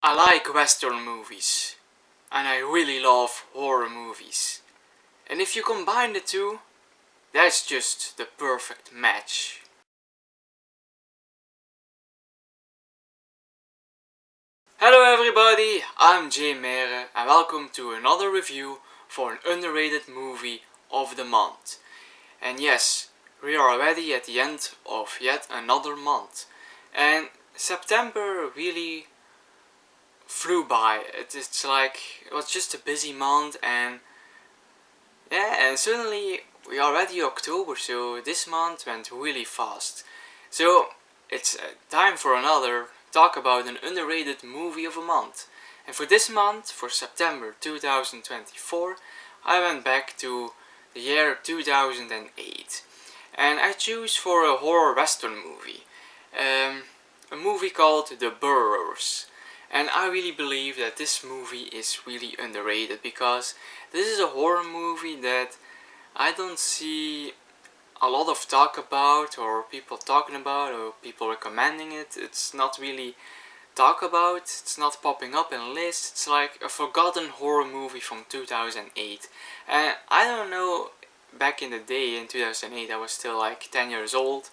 I like Western movies, and I really love horror movies. And if you combine the two, that's just the perfect match. Hello everybody, I'm Jay Mere and welcome to another review for an underrated movie of the month. And yes, we are already at the end of yet another month. And September really flew by. It's like it was just a busy month, and suddenly we are already October, so this month went really fast. So it's time for another talk about an underrated movie of a month. And for this month, for September 2024, I went back to the year 2008, and I choose for a horror western movie, a movie called The Burrowers. And I really believe that this movie is really underrated because this is a horror movie that I don't see a lot of talk about, or people talking about, or people recommending it. It's not really talk about, it's not popping up in lists. It's like a forgotten horror movie from 2008. And I don't know, back in the day in 2008 I was still like 10 years old.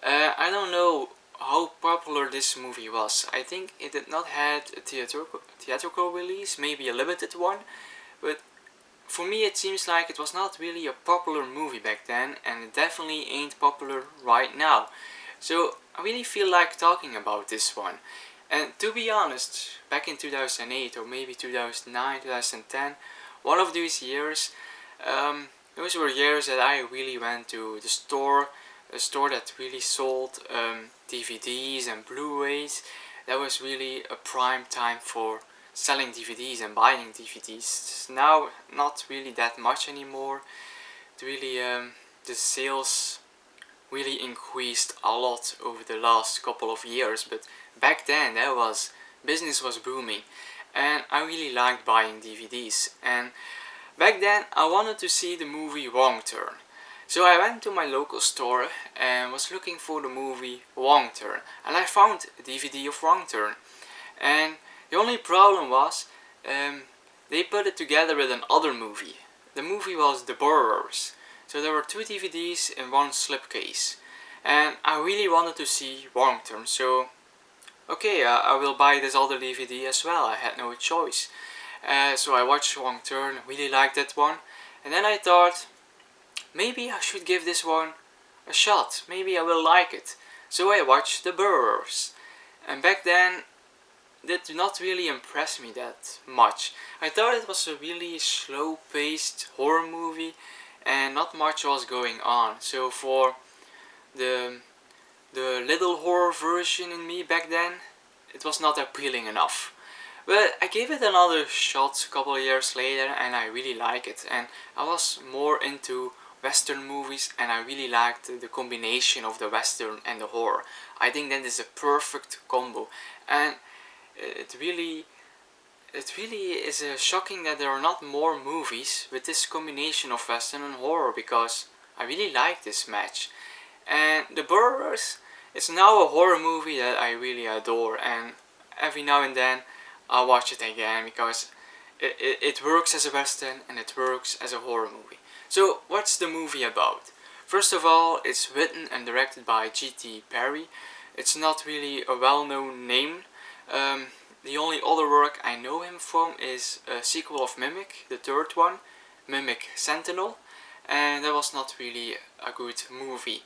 I don't know how popular this movie was. I think it did not have a theatrical release, maybe a limited one, but for me it seems like it was not really a popular movie back then, and it definitely ain't popular right now. So I really feel like talking about this one. And to be honest, back in 2008 or maybe 2009, 2010, one of these years, those were years that I really went to the store, a store that really sold DVDs and Blu-rays. That was really a prime time for selling DVDs and buying DVDs. Now, not really that much anymore. Really, the sales really increased a lot over the last couple of years, but back then business was booming, and I really liked buying DVDs. And back then I wanted to see the movie Wrong Turn. So I went to my local store and was looking for the movie Wrong Turn, and I found a DVD of Wrong Turn. And the only problem was they put it together with another movie. The movie was The Burrowers. So there were two DVDs in one slipcase, and I really wanted to see Wrong Turn. So okay, I will buy this other DVD as well. I had no choice. So I watched Wrong Turn, really liked that one, and then I thought maybe I should give this one a shot. Maybe I will like it. So I watched The Burrowers, and back then that did not really impress me that much. I thought it was a really slow-paced horror movie, and not much was going on. So for the little horror version in me back then, it was not appealing enough. But I gave it another shot a couple of years later, and I really like it. And I was more into Western movies, and I really liked the combination of the Western and the horror. I think that is a perfect combo, and it really is shocking that there are not more movies with this combination of Western and horror, because I really like this match. And The Burrowers is now a horror movie that I really adore, and every now and then I watch it again because it works as a Western and it works as a horror movie. So what's the movie about? First of all, it's written and directed by G.T. Perry. It's not really a well-known name. The only other work I know him from is a sequel of Mimic, the third one, Mimic Sentinel, and that was not really a good movie.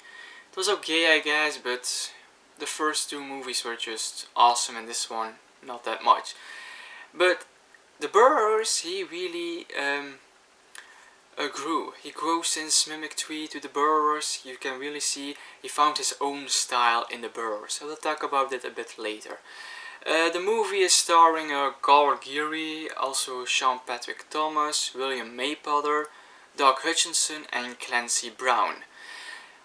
It was okay, I guess, but the first two movies were just awesome, and this one not that much. But The Burrowers, he really grew. He grew since Mimic 3 to The Burrowers. You can really see he found his own style in The Burrowers. I will talk about it a bit later. The movie is starring Gar Geary, also Sean Patrick Thomas, William Maypother, Doug Hutchinson and Clancy Brown.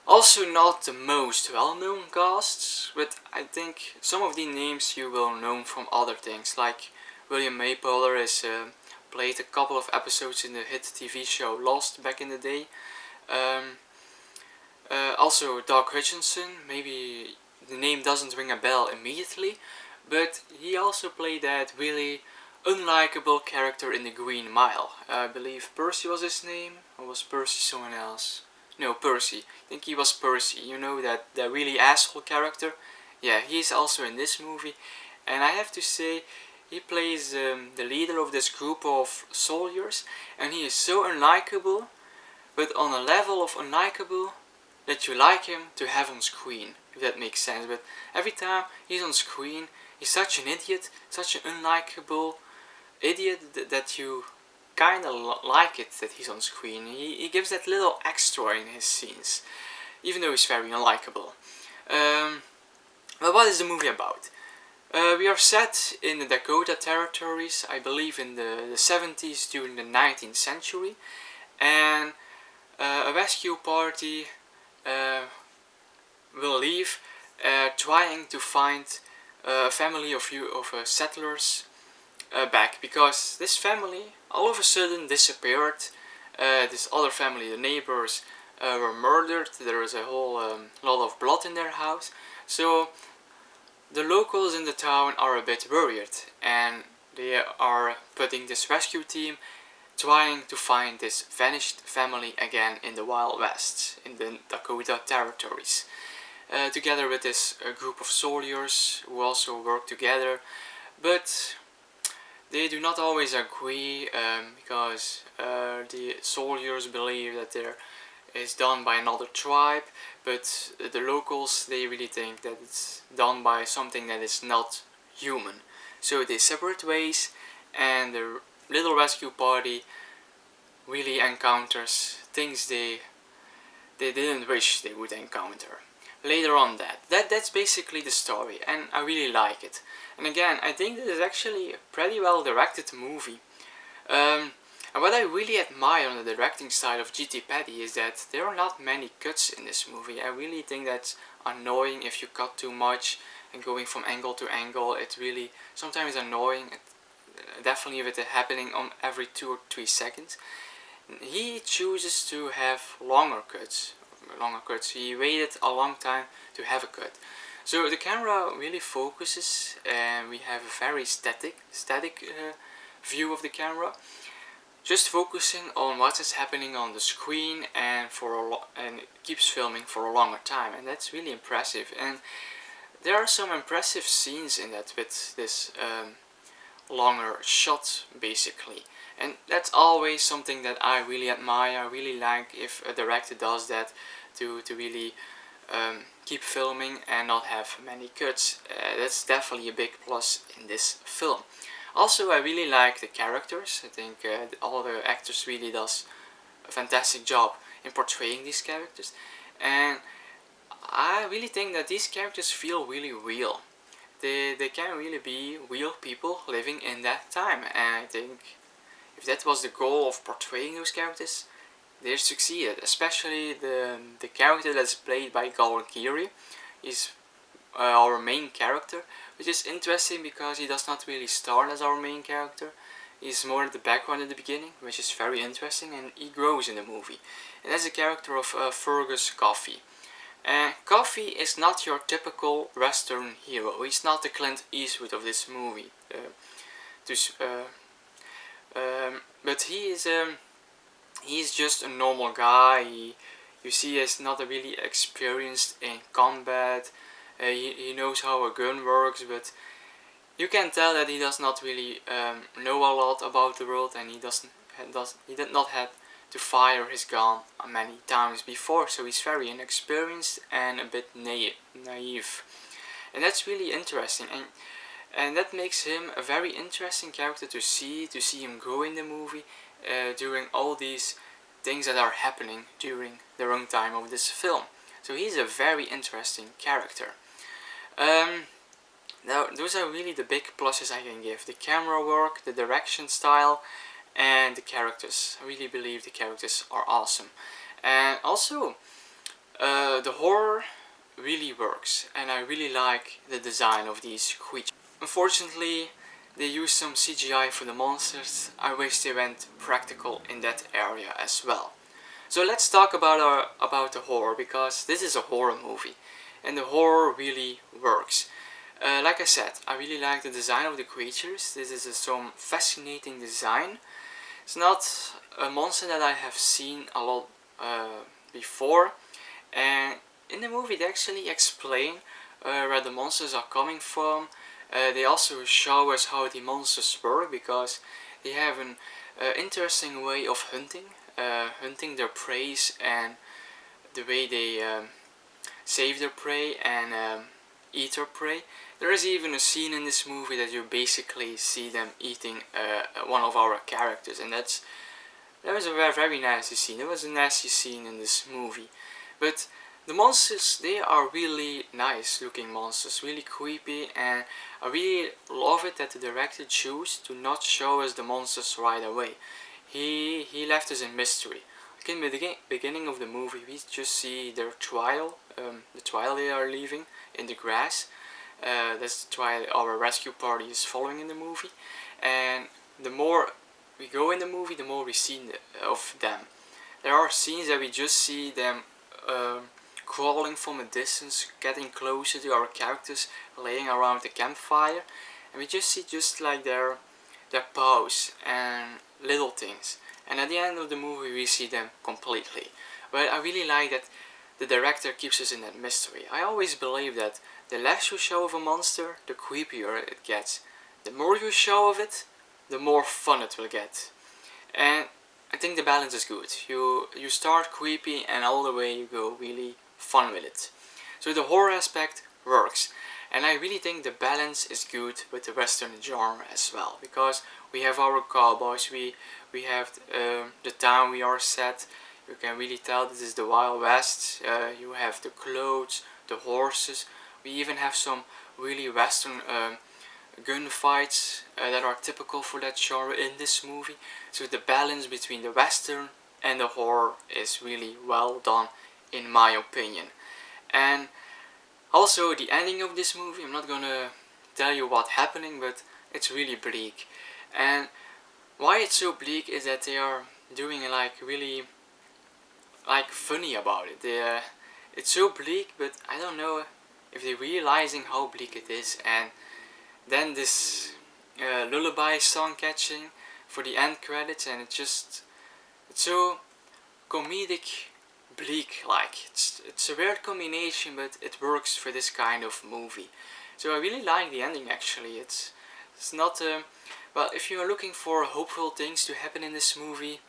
Also not the most well-known casts, but I think some of the names you will know from other things, like William Maypother is played a couple of episodes in the hit TV show Lost back in the day. Also Doug Hutchinson, maybe the name doesn't ring a bell immediately, but he also played that really unlikable character in the Green Mile. I believe Percy was his name, or was Percy someone else? No, Percy. I think he was Percy. You know, that the really asshole character? Yeah, he's also in this movie, and I have to say, he plays the leader of this group of soldiers, and he is so unlikable, but on a level of unlikable that you like him to have on screen, if that makes sense. But every time he's on screen, he's such an idiot, such an unlikable idiot that you kinda like it that he's on screen. He gives that little extra in his scenes, even though he's very unlikable. But what is the movie about? We are set in the Dakota territories, I believe in the 70s during the 19th century, and a rescue party will leave trying to find a family of settlers back, because this family all of a sudden disappeared. This other family, the neighbors, were murdered. There was a whole lot of blood in their house. So the locals in the town are a bit worried, and they are putting this rescue team trying to find this vanished family again in the Wild West, in the Dakota territories. Together with this group of soldiers who also work together, but they do not always agree, because the soldiers believe that there is done by another tribe, but the locals, they really think that it's done by something that is not human. So they separate ways, and the little rescue party really encounters things they didn't wish they would encounter. Later on that's basically the story, and I really like it. And again, I think this is actually a pretty well directed movie. And what I really admire on the directing side of G.T. Petty is that there are not many cuts in this movie. I really think that's annoying if you cut too much and going from angle to angle. It's really sometimes annoying, definitely if it's happening on every 2 or 3 seconds. He chooses to have longer cuts. He waited a long time to have a cut. So the camera really focuses, and we have a very static view of the camera, just focusing on what is happening on the screen, and and it keeps filming for a longer time, and that's really impressive. And there are some impressive scenes in that with this longer shot, basically. And that's always something that I really admire. I really like if a director does that, to really keep filming and not have many cuts. That's definitely a big plus in this film. Also, I really like the characters. I think all the actors really does a fantastic job in portraying these characters, and I really think that these characters feel really real. They can really be real people living in that time, and I think if that was the goal of portraying those characters, they succeeded. Especially the character that's played by Gal Geary is our main character, which is interesting because he does not really start as our main character. He's more in the background at the beginning, which is very interesting, and he grows in the movie. And that's the character of Fergus Coffey. Coffey is not your typical Western hero. He's not the Clint Eastwood of this movie. But he's just a normal guy. You see, he's not really experienced in combat. He knows how a gun works, but you can tell that he does not really know a lot about the world, and he did not have to fire his gun many times before, so he's very inexperienced and a bit naive. And that's really interesting, and that makes him a very interesting character to see him grow in the movie during all these things that are happening during the runtime of this film. So he's a very interesting character. Now, those are really the big pluses I can give: the camera work, the direction style, and the characters. I really believe the characters are awesome. And also, the horror really works, and I really like the design of these creatures. Unfortunately, they use some CGI for the monsters. I wish they went practical in that area as well. So let's talk about the horror, because this is a horror movie, and the horror really works. Like I said, I really like the design of the creatures. This is some fascinating design. It's not a monster that I have seen a lot before, and in the movie they actually explain where the monsters are coming from. They also show us how the monsters work, because they have an interesting way of hunting their prey, and the way they save their prey and eat their prey. There is even a scene in this movie that you basically see them eating one of our characters, and that was a very nasty scene. It was a nasty scene in this movie. But the monsters, they are really nice looking monsters, really creepy, and I really love it that the director chose to not show us the monsters right away. He left us in mystery. Like in the beginning of the movie, we just see their trial, the trial they are leaving in the grass. That's the trial our rescue party is following in the movie, and the more we go in the movie, the more we see of them. There are scenes that we just see them crawling from a distance, getting closer to our characters, laying around the campfire, and we just see just like their paws and little things. And at the end of the movie, we see them completely. But I really like that the director keeps us in that mystery. I always believe that the less you show of a monster, the creepier it gets. The more you show of it, the more fun it will get. And I think the balance is good. You start creepy and all the way you go really fun with it. So the horror aspect works. And I really think the balance is good with the western genre as well, because we have our cowboys, we have the town we are set. You can really tell this is the Wild West. You have the clothes, the horses. We even have some really western gunfights that are typical for that genre in this movie. So the balance between the western and the horror is really well done in my opinion. And also the ending of this movie, I'm not gonna tell you what's happening, but it's really bleak. And why it's so bleak is that they are doing like really like funny about it. It's so bleak, but I don't know if they're realizing how bleak it is. And then this lullaby song catching for the end credits, and it's so comedic bleak, like it's a weird combination, but it works for this kind of movie. So I really like the ending actually. It's not well, if you are looking for hopeful things to happen in this movie,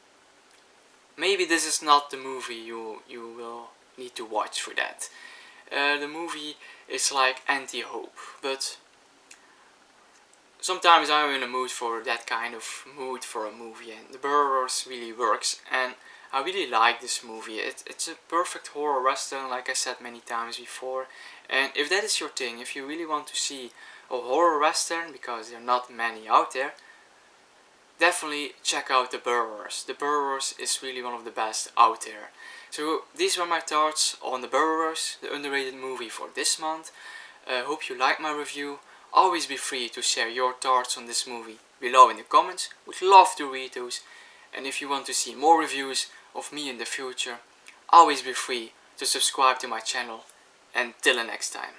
maybe this is not the movie you will need to watch for that. The movie is like anti-hope, but sometimes I'm in a mood for that kind of mood for a movie, and The Burrowers really works, and I really like this movie. It's a perfect horror western, like I said many times before. And if that is your thing, if you really want to see a horror western, because there are not many out there, definitely check out The Burrowers. The Burrowers is really one of the best out there. So these were my thoughts on The Burrowers, the underrated movie for this month. Hope you liked my review. Always be free to share your thoughts on this movie below in the comments. Would love to read those. And if you want to see more reviews of me in the future, always be free to subscribe to my channel. And till the next time.